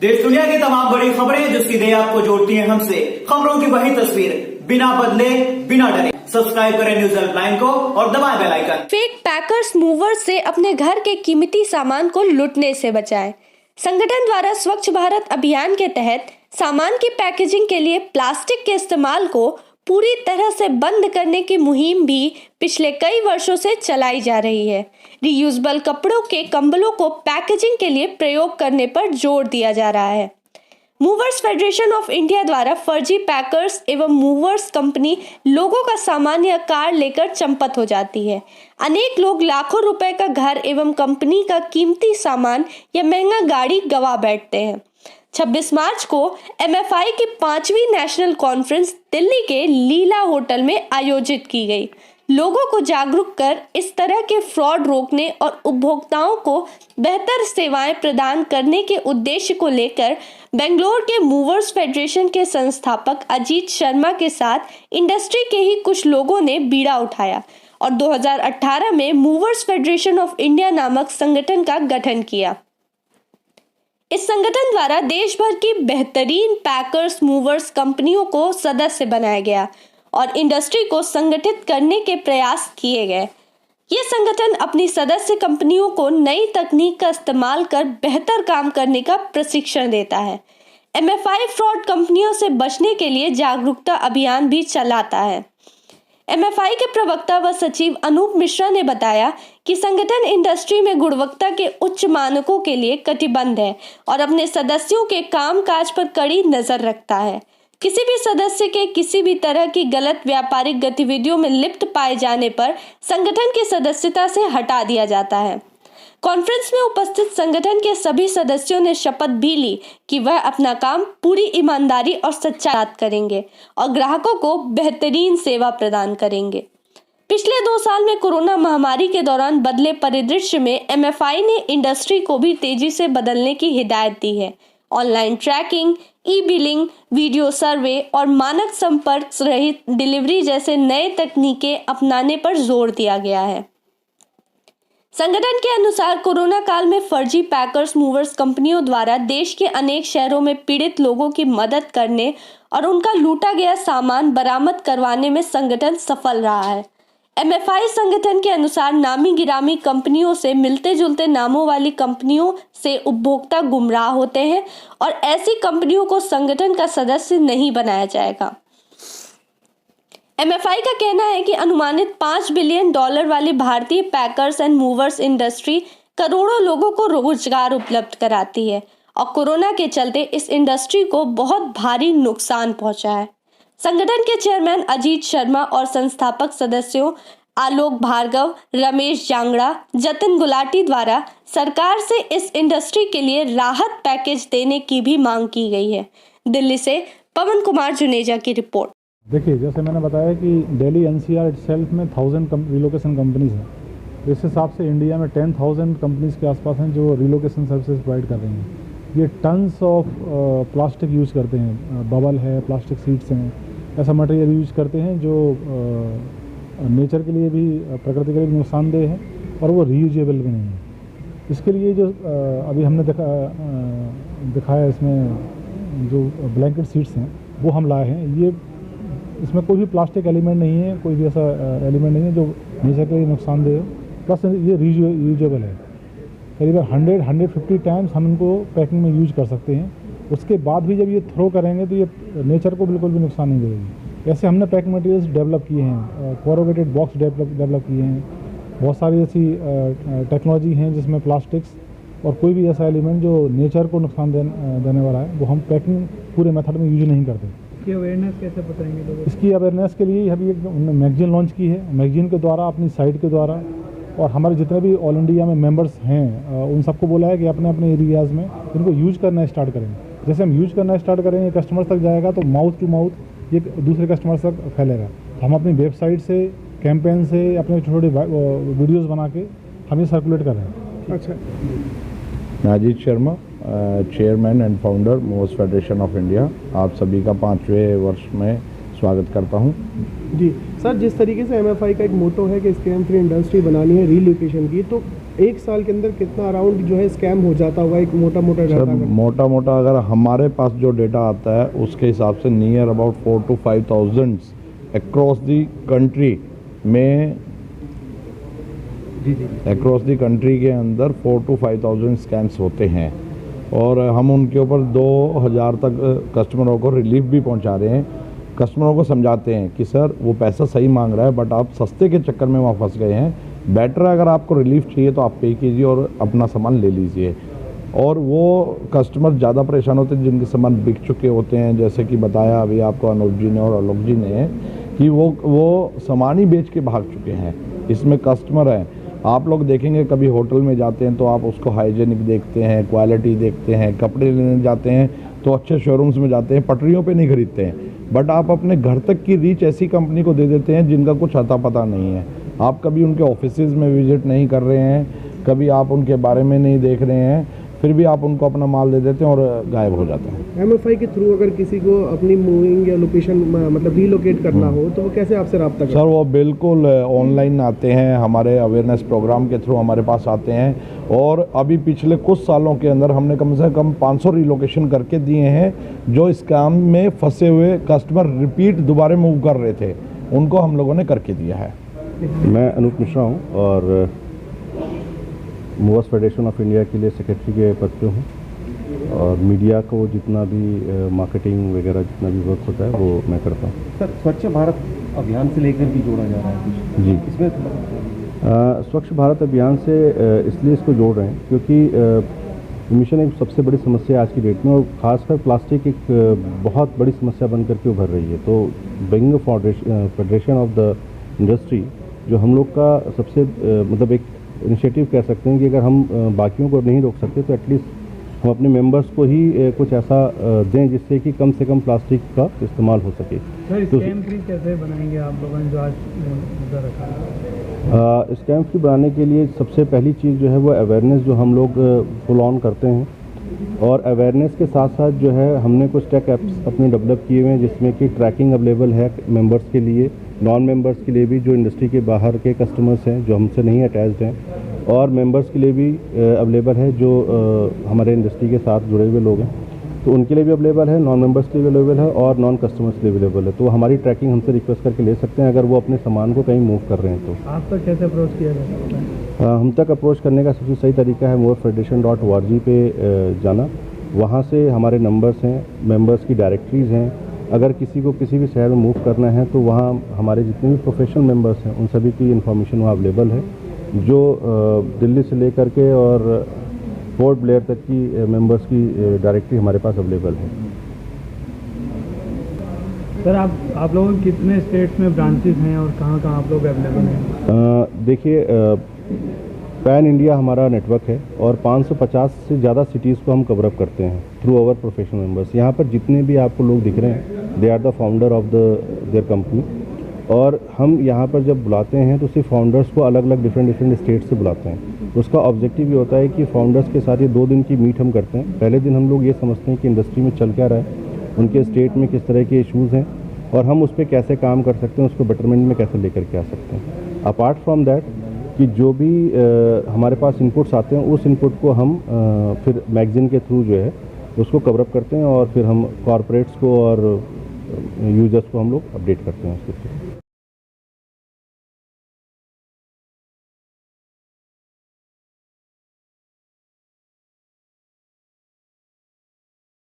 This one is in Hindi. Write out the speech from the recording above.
देश दुनिया की तमाम बड़ी खबरें जो सीधे आपको जोड़ती हैं हमसे, खबरों की वही तस्वीर बिना बदले बिना डरे। सब्सक्राइब करें न्यूज़ हेल्पलाइन को और दबाएं bell icon. Fake packers movers से अपने घर के कीमती सामान को लूटने से बचाएं। संगठन द्वारा स्वच्छ भारत अभियान के तहत सामान की पैकेजिंग के लिए प्लास्टिक के इस्तेमाल को पूरी तरह से बंद करने की मुहिम भी पिछले कई वर्षों से चलाई जा रही है। रीयूजेबल कपड़ों के कंबलों को पैकेजिंग के लिए प्रयोग करने पर जोर दिया जा रहा है। मूवर्स फेडरेशन ऑफ इंडिया द्वारा फर्जी पैकर्स एवं मूवर्स कंपनी लोगों का सामान या कार लेकर चंपत हो जाती है। अनेक लोग लाखों रुपए का घर एवं कंपनी का कीमती सामान या महंगा गाड़ी गवा बैठते हैं। 26 मार्च को MFI की 5वीं नेशनल कॉन्फ्रेंस दिल्ली के लीला होटल में आयोजित की गई। लोगों को जागरूक कर इस तरह के फ्रॉड रोकने और उपभोक्ताओं को बेहतर सेवाएं प्रदान करने के उद्देश्य को लेकर बेंगलोर के मूवर्स फेडरेशन के संस्थापक अजीत शर्मा के साथ इंडस्ट्री के ही कुछ लोगों ने बीड़ा उठाया और 2018 में मूवर्स फेडरेशन ऑफ इंडिया नामक संगठन का गठन किया। इस संगठन द्वारा देश भर की बेहतरीन पैकर्स मूवर्स कंपनियों को सदस्य बनाया गया और इंडस्ट्री को संगठित करने के प्रयास किए गए। ये संगठन अपनी सदस्य कंपनियों को नई तकनीक का इस्तेमाल कर बेहतर काम करने का प्रशिक्षण देता है। MFI फ्रॉड कंपनियों से बचने के लिए जागरूकता अभियान भी चलाता है। MFI के प्रवक्ता व सचिव अनूप मिश्रा ने बताया कि संगठन इंडस्ट्री में गुणवत्ता के उच्च मानकों के लिए कटिबद्ध है और अपने सदस्यों के कामकाज पर कड़ी नजर रखता है। किसी भी सदस्य के किसी भी तरह की गलत व्यापारिक गतिविधियों में लिप्त पाए जाने पर संगठन की सदस्यता से हटा दिया जाता है। कॉन्फ्रेंस में उपस्थित संगठन के सभी सदस्यों ने शपथ भी ली कि वह अपना काम पूरी ईमानदारी और सच्चाई करेंगे और ग्राहकों को बेहतरीन सेवा प्रदान करेंगे। पिछले 2 साल में कोरोना महामारी के दौरान बदले परिदृश्य में MFI ने इंडस्ट्री को भी तेजी से बदलने की हिदायत दी है। ऑनलाइन ट्रैकिंग, ई-बिलिंग, वीडियो सर्वे और मानक संपर्क रहित डिलीवरी जैसे नए तकनीकें अपनाने पर जोर दिया गया है। संगठन के अनुसार कोरोना काल में फर्जी पैकर्स मूवर्स कंपनियों द्वारा देश के अनेक शहरों में पीड़ित लोगों की मदद करने और उनका लूटा गया सामान बरामद करवाने में संगठन सफल रहा है। MFI संगठन के अनुसार नामी गिरामी कंपनियों से मिलते जुलते नामों वाली कंपनियों से उपभोक्ता गुमराह होते हैं और ऐसी कंपनियों को संगठन का सदस्य नहीं बनाया जाएगा। MFI का कहना है कि अनुमानित $5 बिलियन वाली भारतीय पैकर्स एंड मूवर्स इंडस्ट्री करोड़ों लोगों को रोजगार उपलब्ध कराती है और कोरोना के चलते इस इंडस्ट्री को बहुत भारी नुकसान पहुंचा है। संगठन के चेयरमैन अजीत शर्मा और संस्थापक सदस्यों आलोक भार्गव, रमेश जांगड़ा, जतिन गुलाटी द्वारा सरकार से इस इंडस्ट्री के लिए राहत पैकेज देने की भी मांग की गई है। दिल्ली से पवन कुमार जुनेजा की रिपोर्ट। देखिए, जैसे मैंने बताया कि दिल्ली NCR इटसेल्फ में 1000 रिलोकेशन कंपनीज हैं। इस हिसाब से इंडिया में 10,000 कंपनीज के आसपास हैं जो रिलोकेशन सर्विसेज प्रोवाइड कर रही हैं। ये टन्स ऑफ प्लास्टिक यूज़ करते हैं, बबल है, प्लास्टिक सीट्स हैं, ऐसा मटेरियल यूज करते हैं जो नेचर के लिए भी, प्रकृति के लिए भी नुकसानदेह है और वो रीयूजेबल भी नहीं है। इसके लिए जो अभी हमने दिखाया इसमें जो ब्लैंकेट सीट्स हैं वो हम लाए हैं। ये इसमें कोई भी प्लास्टिक एलिमेंट नहीं है, कोई भी ऐसा एलिमेंट नहीं है जो नेचर के लिए नुकसानदेह हो, प्लस ये रीयूजेबल है। करीबन 100-150 टाइम्स हम इनको पैकिंग में यूज कर सकते हैं। उसके बाद भी जब ये थ्रो करेंगे तो ये नेचर को बिल्कुल भी नुकसान नहीं देगी। ऐसे हमने पैकिंग मटेरियल्स डेवलप किए हैं, कोरोगेटेड बॉक्स डेवलप किए हैं। बहुत सारी ऐसी टेक्नोलॉजी हैं जिसमें प्लास्टिक्स और कोई भी ऐसा एलिमेंट जो नेचर को नुकसान देने वाला है वो हम पैकिंग पूरे मेथड में यूज नहीं करते। इसकी अवेयरनेस कैसे बताएंगे लोगों को? इसकी अवेयरनेस के लिए अभी एक मैगजीन लॉन्च की है। मैगजीन के द्वारा, अपनी साइट के द्वारा और हमारे जितने भी ऑल इंडिया में मेंबर्स हैं उन सबको बोला है कि अपने अपने एरियाज़ में इनको यूज करना स्टार्ट करें। जैसे हम यूज करना स्टार्ट करेंगे, कस्टमर्स तक जाएगा तो माउथ टू माउथ ये दूसरे कस्टमर्स तक फैलेगा। हम अपनी वेबसाइट से, कैंपेन से, अपने छोटे वीडियोस बना के हम ये सर्कुलेट कर रहे हैं। अच्छा, मैं Ajit Sharma, chairman and founder movers federation of India, आप सभी का 5वें वर्ष में स्वागत करता हूं। जी सर, जिस तरीके से MFI का एक मोटो है कि स्कैम फ्री इंडस्ट्री बनानी है रीलोकेशन की, तो एक साल के अंदर कितना अराउंड जो है स्कैम हो जाता होगा, एक मोटा मोटा सर डाटा? मोटा मोटा अगर हमारे पास जो डेटा आता है उसके हिसाब से near about 4 to 5,000 across the country में, अक्रॉस दी कंट्री के अंदर 4 to 5,000 स्कैम्स होते हैं और हम उनके ऊपर 2,000 तक कस्टमरों को रिलीफ भी पहुंचा रहे हैं। कस्टमरों को समझाते हैं कि सर वो पैसा सही मांग रहा है बट आप सस्ते के चक्कर में वहाँ फंस गए हैं, बेटर है अगर आपको रिलीफ चाहिए तो आप पे कीजिए और अपना सामान ले लीजिए। और वो कस्टमर ज़्यादा परेशान होते हैं जिनके सामान बिक चुके होते हैं, जैसे कि बताया अभी आपको अनूप जी ने और आलोक जी ने कि वो सामान ही बेच के भाग चुके हैं। इसमें कस्टमर हैं, आप लोग देखेंगे कभी होटल में जाते हैं तो आप उसको हाइजेनिक देखते हैं, क्वालिटी देखते हैं, कपड़े लेने जाते हैं तो अच्छे शोरूम्स में जाते हैं, पटरियों पे नहीं खरीदते हैं। बट आप अपने घर तक की रीच ऐसी कंपनी को दे देते हैं जिनका कुछ अता पता नहीं है। आप कभी उनके ऑफिसेज में विजिट नहीं कर रहे हैं, कभी आप उनके बारे में नहीं देख रहे हैं, फिर भी आप उनको अपना माल दे देते हैं और गायब हो जाता है। MFI के थ्रू अगर किसी को अपनी मूविंग या लोकेशन मतलब रीलोकेट करना हो तो वो कैसे आपसे रब्ता करें? सर वो बिल्कुल ऑनलाइन आते हैं, हमारे अवेयरनेस प्रोग्राम के थ्रू हमारे पास आते हैं और अभी पिछले कुछ सालों के अंदर हमने कम से कम 500 रिलोकेशन करके दिए हैं। जो स्कैम में फंसे हुए कस्टमर रिपीट दोबारा मूव कर रहे थे उनको हम लोगों ने करके दिया है। मैं अनूप मिश्रा हूँ और मूवर्स फेडरेशन ऑफ इंडिया के लिए सेक्रेटरी के पद पे हूँ और मीडिया को जितना भी मार्केटिंग वगैरह जितना भी वर्क होता है वो मैं करता हूँ। सर स्वच्छ भारत अभियान से लेकर भी जोड़ा जा रहा है कुछ? जी, इसमें स्वच्छ भारत अभियान से इसलिए इसको जोड़ रहे हैं क्योंकि मिशन एक सबसे बड़ी समस्या आज की डेट में और ख़ासकर प्लास्टिक एक बहुत बड़ी समस्या बन करके उभर रही है। तो being federation of the industry जो हम लोग का सबसे मतलब एक इनिशिएटिव कह सकते हैं कि अगर हम बाकियों को नहीं रोक सकते तो एटलीस्ट हम अपने मेंबर्स को ही कुछ ऐसा दें जिससे कि कम से कम प्लास्टिक का इस्तेमाल हो सके। सर स्कैम फ्री कैसे बनाएंगे आप लोगों ने जो आज मुद्दा रखा है? स्कैम फ्री बनाने के लिए सबसे पहली चीज़ जो है वो अवेयरनेस जो हम लोग फुल ऑन करते हैं और अवेयरनेस के साथ साथ जो है हमने कुछ टेक एप्स अपने डेवलप किए हुए हैं जिसमें कि ट्रैकिंग अवेलेबल है मेंबर्स के लिए, नॉन मेंबर्स के लिए भी जो इंडस्ट्री के बाहर के कस्टमर्स हैं जो हमसे नहीं अटैच्ड हैं और मेंबर्स के लिए भी अवेलेबल है जो हमारे इंडस्ट्री के साथ जुड़े हुए लोग हैं तो उनके लिए भी अवेलेबल है, नॉन मेंबर्स के लिए भी अवेलेबल है और नॉन कस्टमर्स के लिए अवेलेबल है। तो हमारी ट्रैकिंग हमसे रिक्वेस्ट करके ले सकते हैं अगर वो अपने सामान को कहीं मूव कर रहे हैं तो। आप तक कैसे अप्रोच किया जा सकता है? हम तक अप्रोच करने का सबसे सही तरीका है moverfederation.org पे जाना। वहाँ से हमारे नंबर्स हैं, मेंबर्स की डायरेक्टरीज़ हैं। अगर किसी को किसी भी शहर में मूव करना है तो वहाँ हमारे जितने भी प्रोफेशनल मेंबर्स हैं उन सभी की इन्फॉर्मेशन वहाँ अवेलेबल है जो दिल्ली से लेकर के और पोर्ट ब्लेयर तक की मेंबर्स की डायरेक्टरी हमारे पास अवेलेबल है। सर आप लोगों के कितने स्टेट्स में ब्रांचेस हैं और कहाँ कहाँ आप लोग अवेलेबल हैं? देखिए पैन इंडिया हमारा नेटवर्क है और 550 से ज़्यादा सिटीज़ को हम कवर अप करते हैं थ्रू आवर प्रोफेशनल मेंबर्स। यहाँ पर जितने भी आपको लोग दिख रहे हैं they are the founder of their company और हम यहाँ पर जब बुलाते हैं तो सिर्फ फाउंडर्स को अलग अलग डिफरेंट स्टेट से बुलाते हैं। उसका ऑब्जेक्टिव ये होता है कि फाउंडर्स के साथ ये 2 दिन की मीट हम करते हैं। पहले दिन हम लोग ये समझते हैं कि इंडस्ट्री में चल क्या रहा है, उनके स्टेट में किस तरह के इशूज़ हैं और हम उस पर कैसे काम कर सकते हैं, उसको बेटरमेंट में कैसे लेकर के आ सकते हैं। अपार्ट फ्रॉम दैट कि जो भी हमारे पास इनपुट्स आते हैं उस इनपुट को हम फिर मैगज़ीन के थ्रू जो है उसको कवर अप करते हैं और फिर हम कॉरपोरेट्स को और यूजर्स को हम लोग अपडेट करते हैं उसके थ्रू।